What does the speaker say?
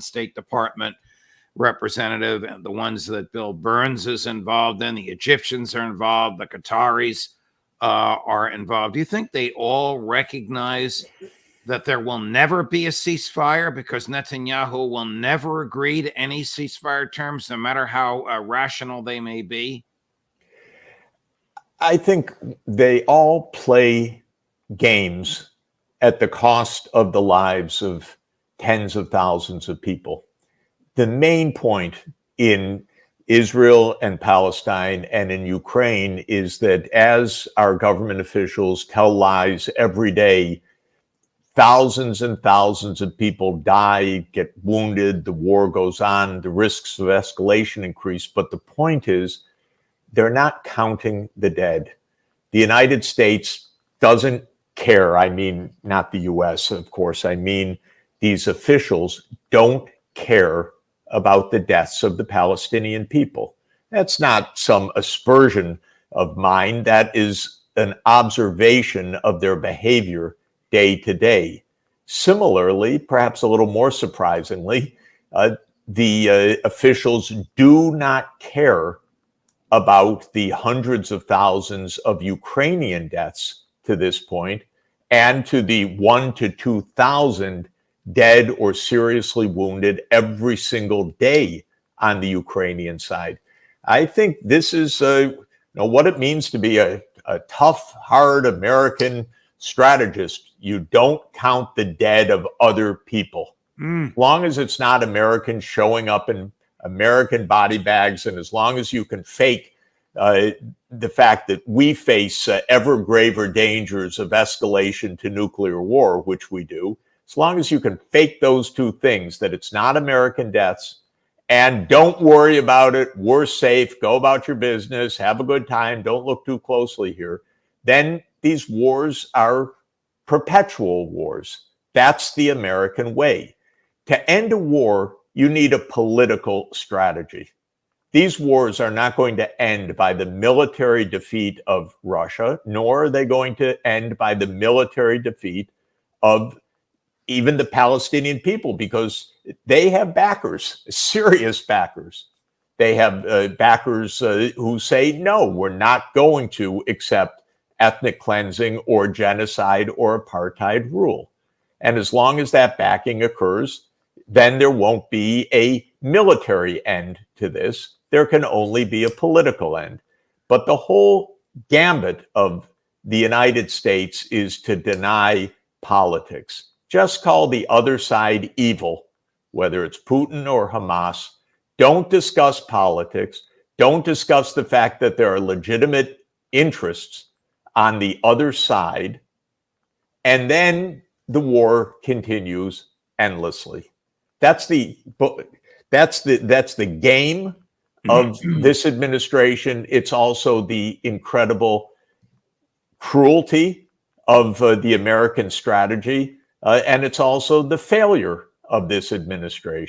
State Department representative, and the ones that Bill Burns is involved in. The Egyptians are involved. The Qataris are involved. Do you think they all recognize that there will never be a ceasefire because Netanyahu will never agree to any ceasefire terms, no matter how rational they may be? I think they all play games at the cost of the lives of tens of thousands of people. The main point in Israel and Palestine and in Ukraine is that as our government officials tell lies every day, thousands and thousands of people die, get wounded, the war goes on, the risks of escalation increase. But the point is, they're not counting the dead. The United States doesn't care. I mean, not the US, of course. I mean, these officials don't care about the deaths of the Palestinian people. That's not some aspersion of mine. That is an observation of their behavior day to day. Similarly, perhaps a little more surprisingly, the officials do not care about the hundreds of thousands of Ukrainian deaths to this point, and to the 1,000 to 2,000 dead or seriously wounded every single day on the Ukrainian side. I think this is what it means to be a tough, hard American strategist. You don't count the dead of other people. As long as it's not Americans showing up in American body bags, and as long as you can fake the fact that we face ever graver dangers of escalation to nuclear war, which we do, as long as you can fake those two things, that it's not American deaths, and don't worry about it, we're safe, go about your business, have a good time, don't look too closely here, then these wars are perpetual wars. That's the American way. To end a war, you need a political strategy. These wars are not going to end by the military defeat of Russia, nor are they going to end by the military defeat of even the Palestinian people, because they have backers, serious backers. They have backers who say, no, we're not going to accept ethnic cleansing or genocide or apartheid rule. And as long as that backing occurs, then there won't be a military end to this. There can only be a political end. But the whole gambit of the United States is to deny politics. Just call the other side evil, whether it's Putin or Hamas. Don't discuss politics. Don't discuss the fact that there are legitimate interests on the other side. And then the war continues endlessly. That's the game of this administration. It's also the incredible cruelty of the American strategy. And it's also the failure of this administration.